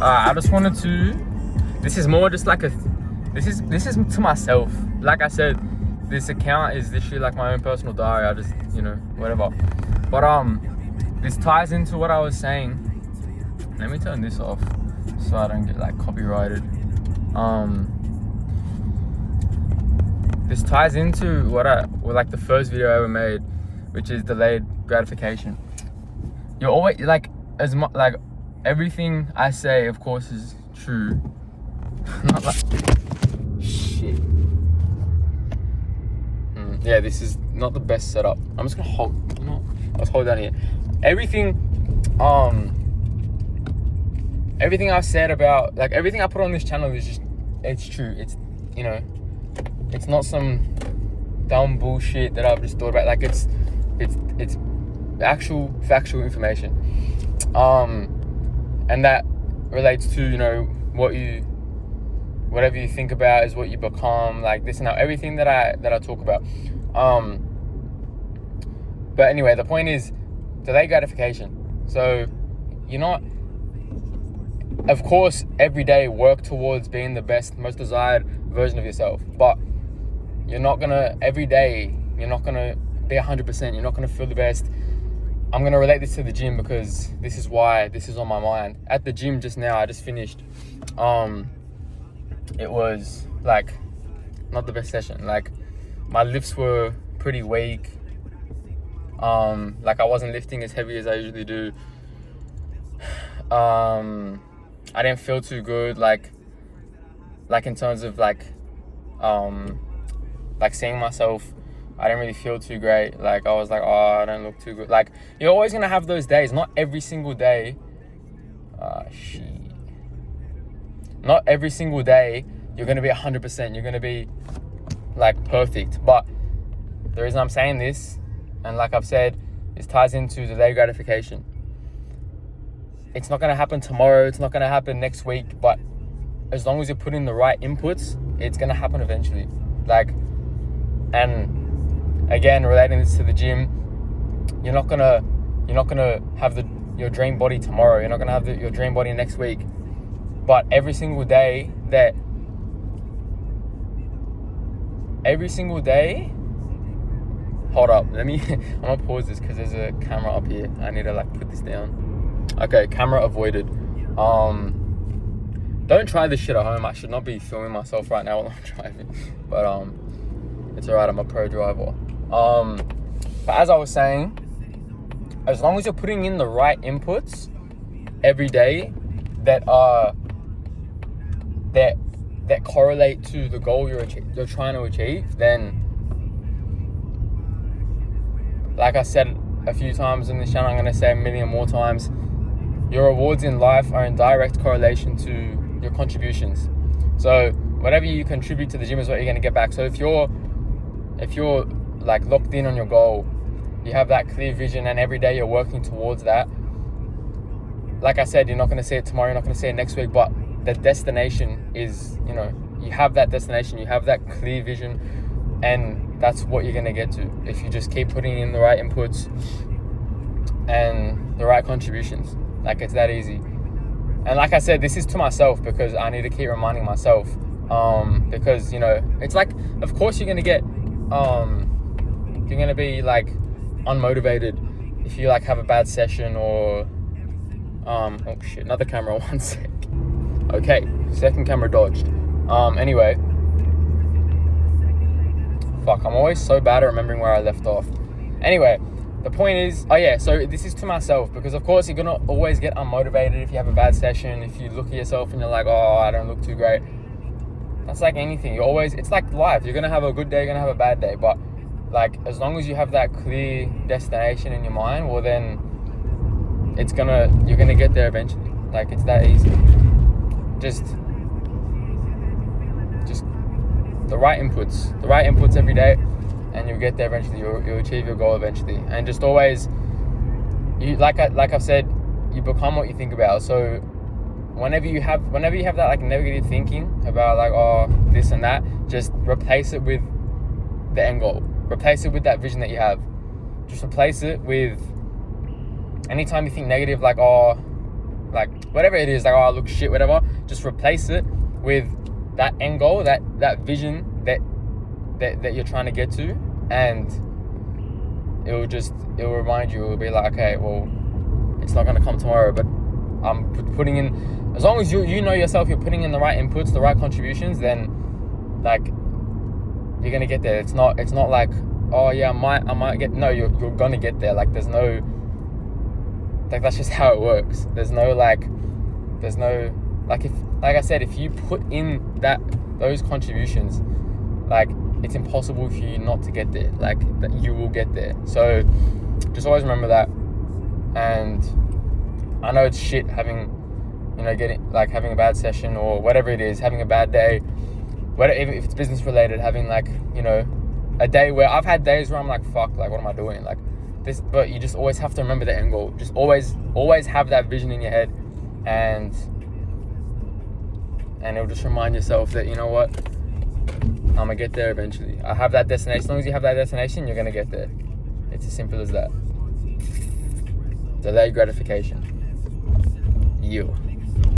I just wanted to. This is more just like this is to myself. Like I said, this account is literally like my own personal diary. I just, whatever. But this ties into what I was saying. Let me turn this off so I don't get like copyrighted. This ties into like the first video I ever made, which is delayed gratification. You're always like, everything I say, of course, is true. Not like shit. Yeah, this is not the best setup. I'm just gonna hold. Let's hold down here. Everything I've said about, like, everything I put on this channel is just, it's true. It's, it's not some dumb bullshit that I've just thought about. Like, it's actual factual information. And that relates to, whatever you think about is what you become, like this and that, everything that I talk about. But anyway, the point is delayed gratification. So you're not, of course, every day work towards being the best, most desired version of yourself, but you're not gonna, every day, you're not gonna be 100%, you're not gonna feel the best. I'm gonna relate this to the gym because this is why this is on my mind. At the gym just now, I just finished. It was like not the best session. Like, my lifts were pretty weak. Like, I wasn't lifting as heavy as I usually do. I didn't feel too good, like in terms of like seeing myself. I didn't really feel too great. Like, I was like, oh, I don't look too good. Like, you're always gonna have those days. Not every single day. Not every single day you're gonna be 100%. You're gonna be like perfect. But the reason I'm saying this, and like I've said, this ties into delayed gratification. It's not gonna happen tomorrow. It's not gonna happen next week. But as long as you put in the right inputs, it's gonna happen eventually. Like, and again, relating this to the gym, you're not gonna have your dream body tomorrow. You're not gonna have your dream body next week. But every single day, hold up, I'm gonna pause this because there's a camera up here. I need to like put this down. Okay, camera avoided. Don't try this shit at home. I should not be filming myself right now while I'm driving, but it's alright, I'm a pro driver. But as I was saying, as long as you're putting in the right inputs every day that correlate to the goal you're trying to achieve, then, like I said a few times in this channel, I'm going to say a million more times, your rewards in life are in direct correlation to your contributions. So whatever you contribute to the gym is what you're going to get back. So if you're like locked in on your goal, you have that clear vision, and every day you're working towards that, like I said, you're not going to see it tomorrow, you're not going to see it next week, but the destination is, you have that destination, you have that clear vision, and that's what you're going to get to if you just keep putting in the right inputs and the right contributions. Like, it's that easy. And like I said, this is to myself because I need to keep reminding myself, because, it's like, of course you're going to get, you're going to be like unmotivated if you like have a bad session or, oh shit, another camera, one sec. Okay, second camera dodged. Anyway, fuck, I'm always so bad at remembering where I left off. Anyway, the point is, so this is to myself because of course you're gonna always get unmotivated if you have a bad session, if you look at yourself and you're like, oh, I don't look too great. That's like anything. It's like life. You're gonna have a good day, you're gonna have a bad day, but like, as long as you have that clear destination in your mind, well then you're gonna get there eventually. Like, it's that easy. Just the right inputs every day, and you'll get there eventually. You'll achieve your goal eventually. And just always, like I've said, you become what you think about. So whenever you have that like negative thinking about like, oh, this and that, just replace it with the end goal. Replace it with that vision that you have. Just replace it with, anytime you think negative, like, oh, like whatever it is, like, oh, I look shit, whatever, just replace it with that end goal, that vision that you're trying to get to, and it'll remind you, it'll be like, okay, well, it's not going to come tomorrow, but I'm putting in, as long as you know yourself, you're putting in the right inputs, the right contributions, then like you're going to get there. It's not like, oh yeah, I might get, no, you're going to get there. Like there's no, like that's just how it works. There's no like if, like I said, if you put in those contributions, like it's impossible for you not to get there. Like that you will get there. So just always remember that. And I know it's shit having, having a bad session or whatever it is, having a bad day, whatever, if it's business related, having like, a day where I've had days where I'm like, fuck, like what am I doing? Like this, but you just always have to remember the end goal. Just always have that vision in your head, and it'll just remind yourself that, you know what, I'm gonna get there eventually. I have that destination. As long as you have that destination, you're gonna get there. It's as simple as that. Delayed gratification. You.